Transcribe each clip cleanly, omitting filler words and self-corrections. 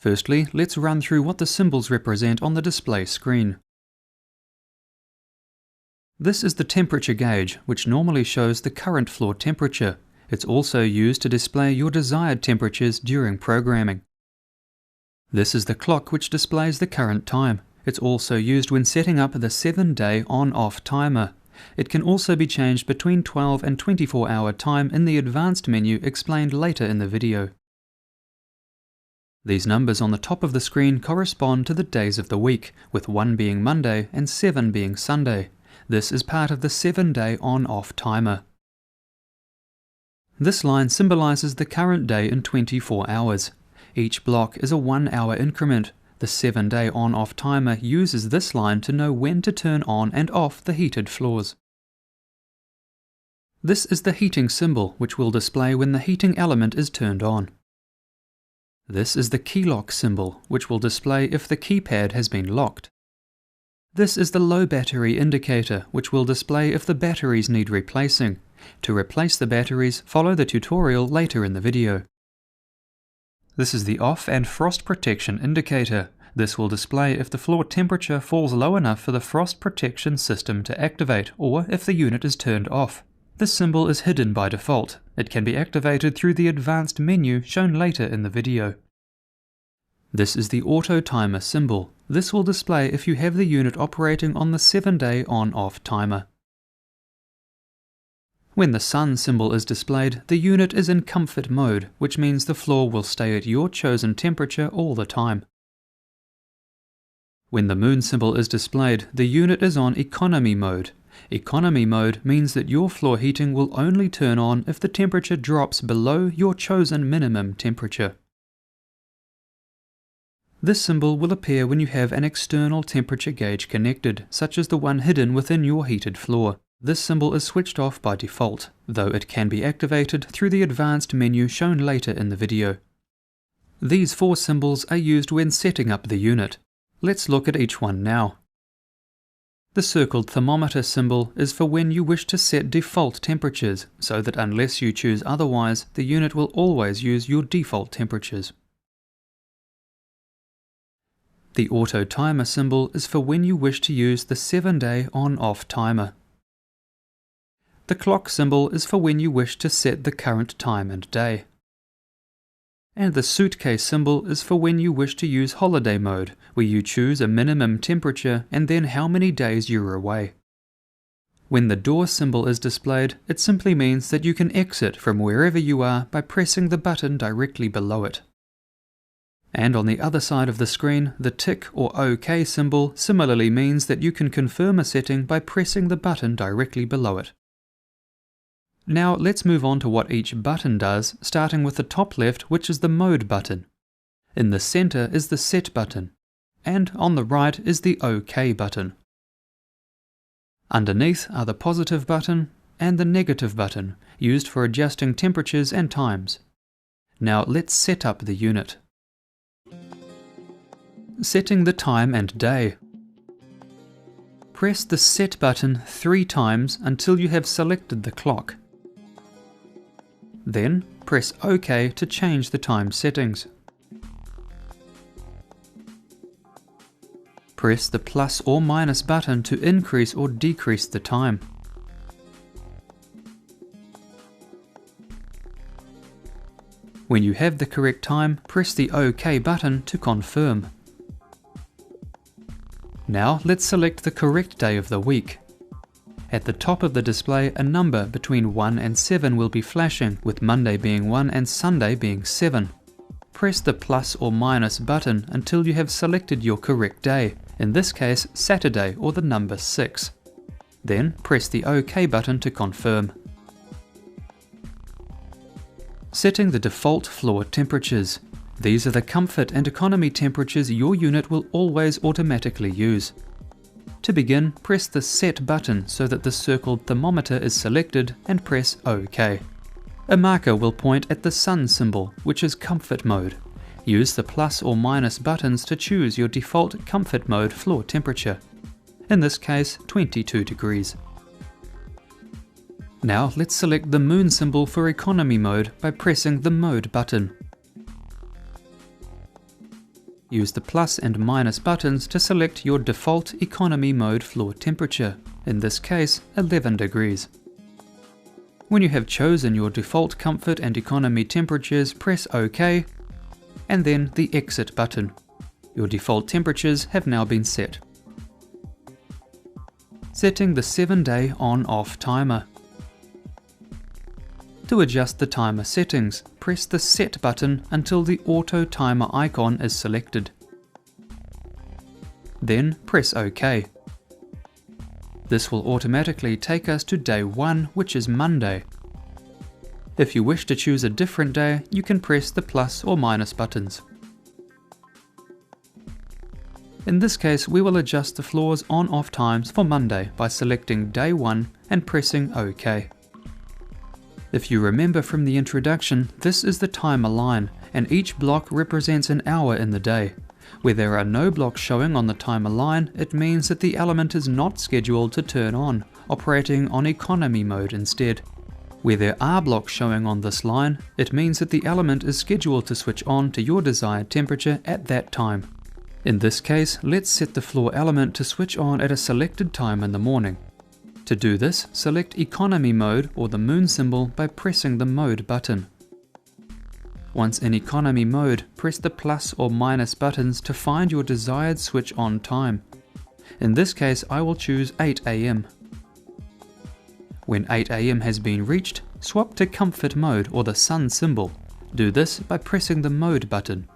Firstly, let's run through what the symbols represent on the display screen. This is the temperature gauge, which normally shows the current floor temperature. It's also used to display your desired temperatures during programming. This is the clock, which displays the current time. It's also used when setting up the 7-day on-off timer. It can also be changed between 12 and 24-hour time in the advanced menu explained later in the video. These numbers on the top of the screen correspond to the days of the week, with 1 being Monday and 7 being Sunday. This is part of the 7-day on-off timer. This line symbolizes the current day in 24 hours. Each block is a 1-hour increment. The 7-day on-off timer uses this line to know when to turn on and off the heated floors. This is the heating symbol, which will display when the heating element is turned on. This is the key lock symbol, which will display if the keypad has been locked. This is the low battery indicator, which will display if the batteries need replacing. To replace the batteries, follow the tutorial later in the video. This is the off and frost protection indicator. This will display if the floor temperature falls low enough for the frost protection system to activate, or if the unit is turned off. This symbol is hidden by default. It can be activated through the advanced menu shown later in the video. This is the auto timer symbol. This will display if you have the unit operating on the 7-day on-off timer. When the sun symbol is displayed, the unit is in comfort mode, which means the floor will stay at your chosen temperature all the time. When the moon symbol is displayed, the unit is on economy mode. Economy mode means that your floor heating will only turn on if the temperature drops below your chosen minimum temperature. This symbol will appear when you have an external temperature gauge connected, such as the one hidden within your heated floor. This symbol is switched off by default, though it can be activated through the advanced menu shown later in the video. These 4 symbols are used when setting up the unit. Let's look at each one now. The circled thermometer symbol is for when you wish to set default temperatures, so that unless you choose otherwise, the unit will always use your default temperatures. The auto timer symbol is for when you wish to use the 7-day on-off timer. The clock symbol is for when you wish to set the current time and day. And the suitcase symbol is for when you wish to use holiday mode, where you choose a minimum temperature and then how many days you're away. When the door symbol is displayed, it simply means that you can exit from wherever you are by pressing the button directly below it. And on the other side of the screen, the tick or OK symbol similarly means that you can confirm a setting by pressing the button directly below it. Now let's move on to what each button does, starting with the top left, which is the Mode button. In the center is the Set button, and on the right is the OK button. Underneath are the Positive button and the Negative button, used for adjusting temperatures and times. Now let's set up the unit. Setting the time and day. Press the Set button 3 times until you have selected the clock. Then press OK to change the time settings. Press the plus or minus button to increase or decrease the time. When you have the correct time, press the OK button to confirm. Now let's select the correct day of the week. At the top of the display, a number between 1 and 7 will be flashing, with Monday being 1 and Sunday being 7. Press the plus or minus button until you have selected your correct day, in this case Saturday or the number 6. Then press the OK button to confirm. Setting the default floor temperatures. These are the comfort and economy temperatures your unit will always automatically use. To begin, press the Set button so that the circled thermometer is selected and press OK. A marker will point at the sun symbol, which is comfort mode. Use the plus or minus buttons to choose your default comfort mode floor temperature. In this case, 22 degrees. Now let's select the moon symbol for economy mode by pressing the Mode button. Use the plus and minus buttons to select your default economy mode floor temperature, in this case 11 degrees. When you have chosen your default comfort and economy temperatures, press OK and then the exit button. Your default temperatures have now been set. Setting the 7-day on-off timer. To adjust the timer settings, press the Set button until the Auto Timer icon is selected. Then press OK. This will automatically take us to day 1, which is Monday. If you wish to choose a different day, you can press the plus or minus buttons. In this case, we will adjust the floor's on-off times for Monday by selecting day 1 and pressing OK. If you remember from the introduction, this is the timer line, and each block represents an hour in the day. Where there are no blocks showing on the timer line, it means that the element is not scheduled to turn on, operating on economy mode instead. Where there are blocks showing on this line, it means that the element is scheduled to switch on to your desired temperature at that time. In this case, let's set the floor element to switch on at a selected time in the morning. To do this, select economy mode or the moon symbol by pressing the mode button. Once in economy mode, press the plus or minus buttons to find your desired switch on time. In this case, I will choose 8 AM. When 8 AM has been reached, swap to comfort mode or the sun symbol. Do this by pressing the mode button.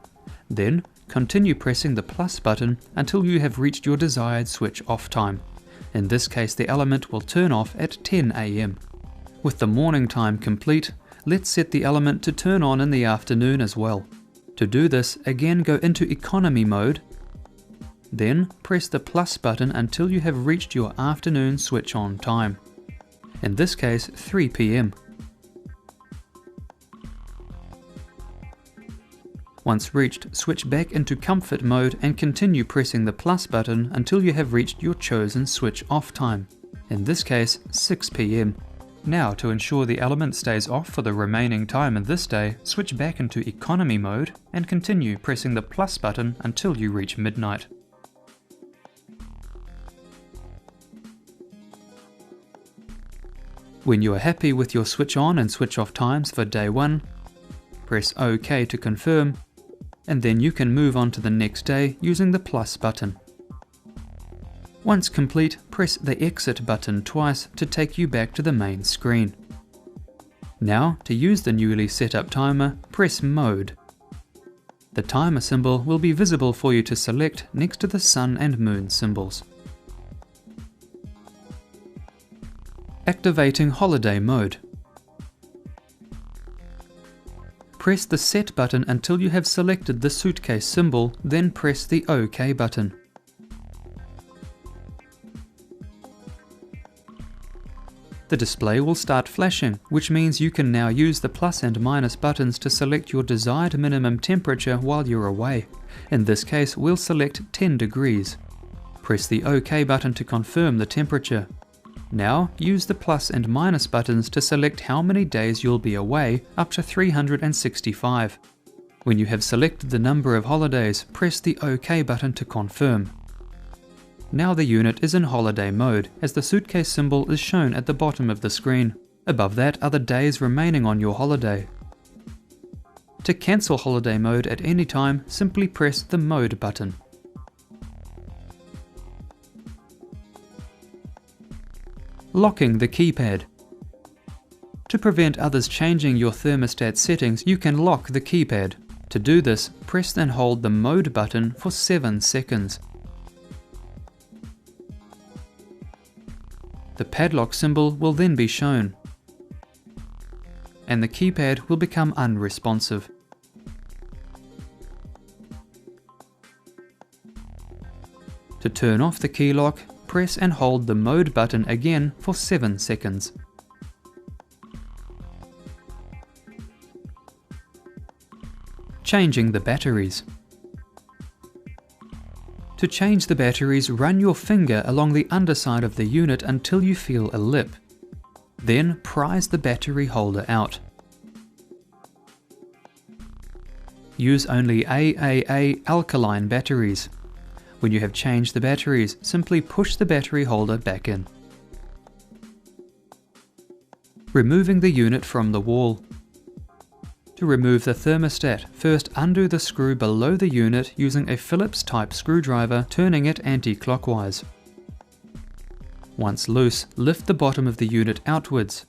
Then, continue pressing the plus button until you have reached your desired switch off time. In this case, the element will turn off at 10 AM. With the morning time complete, let's set the element to turn on in the afternoon as well. To do this, again go into economy mode, then press the plus button until you have reached your afternoon switch on time. In this case, 3 PM. Once reached, switch back into comfort mode and continue pressing the plus button until you have reached your chosen switch off time. In this case, 6 PM. Now, to ensure the element stays off for the remaining time in this day, switch back into economy mode and continue pressing the plus button until you reach midnight. When you are happy with your switch on and switch off times for day 1, press OK to confirm, and then you can move on to the next day using the plus button. Once complete, press the exit button twice to take you back to the main screen. Now, to use the newly set up timer, press mode. The timer symbol will be visible for you to select next to the sun and moon symbols. Activating holiday mode. Press the Set button until you have selected the suitcase symbol, then press the OK button. The display will start flashing, which means you can now use the plus and minus buttons to select your desired minimum temperature while you're away. In this case, we'll select 10 degrees. Press the OK button to confirm the temperature. Now, use the plus and minus buttons to select how many days you'll be away, up to 365. When you have selected the number of holidays, press the OK button to confirm. Now the unit is in holiday mode, as the suitcase symbol is shown at the bottom of the screen. Above that are the days remaining on your holiday. To cancel holiday mode at any time, simply press the mode button. Locking the keypad. To prevent others changing your thermostat settings, you can lock the keypad. To do this, press and hold the mode button for 7 seconds. The padlock symbol will then be shown, and the keypad will become unresponsive. To turn off the key lock, press and hold the mode button again for 7 seconds. Changing the batteries. To change the batteries, run your finger along the underside of the unit until you feel a lip. Then prise the battery holder out. Use only AAA alkaline batteries. When you have changed the batteries, simply push the battery holder back in. Removing the unit from the wall. To remove the thermostat, first undo the screw below the unit using a Phillips type screwdriver, turning it anti-clockwise. Once loose, lift the bottom of the unit outwards.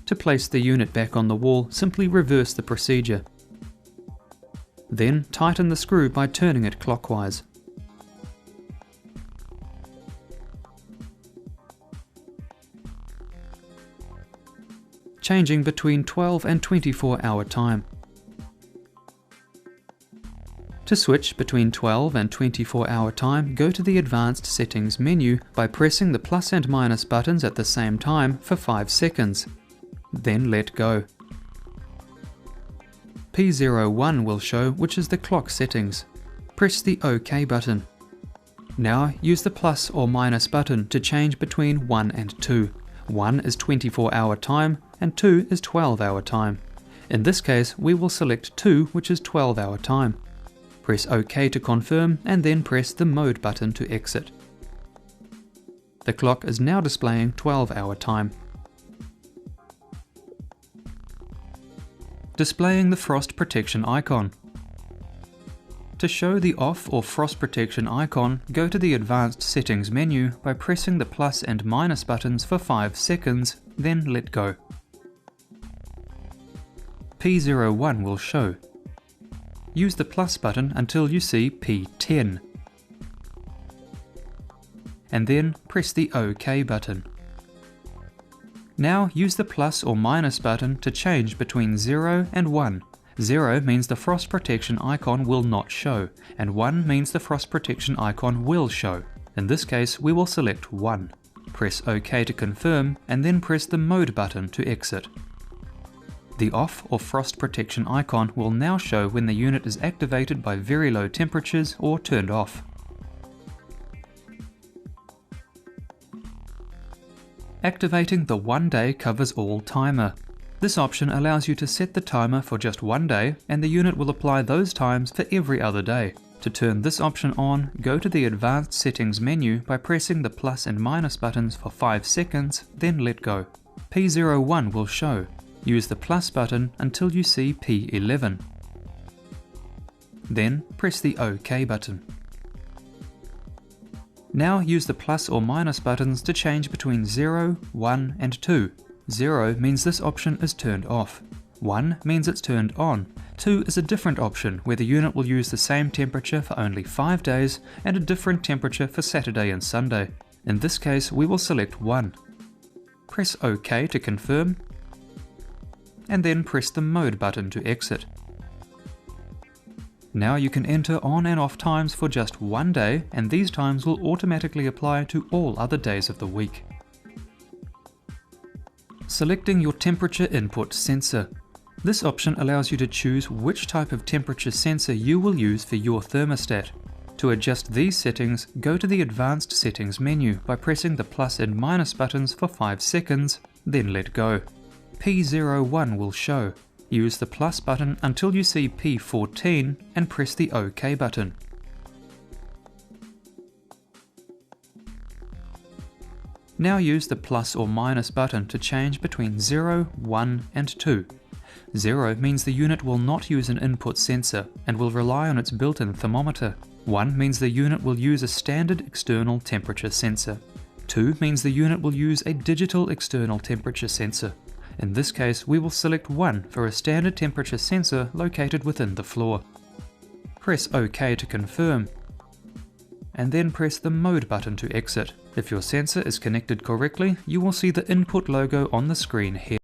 To place the unit back on the wall, simply reverse the procedure. Then tighten the screw by turning it clockwise. Changing between 12 and 24-hour time. To switch between 12 and 24-hour time, go to the Advanced Settings menu by pressing the plus and minus buttons at the same time for 5 seconds. Then let go. P01 will show, which is the clock settings. Press the OK button. Now use the plus or minus button to change between 1 and 2. 1 is 24-hour time and 2 is 12-hour time. In this case, we will select 2, which is 12-hour time. Press OK to confirm and then press the mode button to exit. The clock is now displaying 12-hour time. Displaying the frost protection icon. To show the off or frost protection icon, go to the Advanced Settings menu by pressing the plus and minus buttons for 5 seconds, then let go. P01 will show. Use the plus button until you see P10. And then press the OK button. Now use the plus or minus button to change between 0 and 1. 0 means the frost protection icon will not show, and 1 means the frost protection icon will show. In this case, we will select 1. Press OK to confirm, and then press the mode button to exit. The off or frost protection icon will now show when the unit is activated by very low temperatures or turned off. Activating the 1 day covers all timer. This option allows you to set the timer for just 1 day, and the unit will apply those times for every other day. To turn this option on, go to the Advanced Settings menu by pressing the plus and minus buttons for 5 seconds, then let go. P01 will show. Use the plus button until you see P11. Then press the OK button. Now use the plus or minus buttons to change between 0, 1 and 2. 0 means this option is turned off. 1 means it's turned on. 2 is a different option where the unit will use the same temperature for only 5 days and a different temperature for Saturday and Sunday. In this case, we will select 1. Press OK to confirm, and then press the mode button to exit. Now you can enter on and off times for just 1 day, and these times will automatically apply to all other days of the week. Selecting your temperature input sensor. This option allows you to choose which type of temperature sensor you will use for your thermostat. To adjust these settings, go to the Advanced Settings menu by pressing the plus and minus buttons for 5 seconds, then let go. P01 will show. Use the plus button until you see P14 and press the OK button. Now use the plus or minus button to change between 0, 1 and 2. 0 means the unit will not use an input sensor and will rely on its built-in thermometer. 1 means the unit will use a standard external temperature sensor. 2 means the unit will use a digital external temperature sensor. In this case, we will select 1 for a standard temperature sensor located within the floor. Press OK to confirm, and then press the mode button to exit. If your sensor is connected correctly, you will see the input logo on the screen here.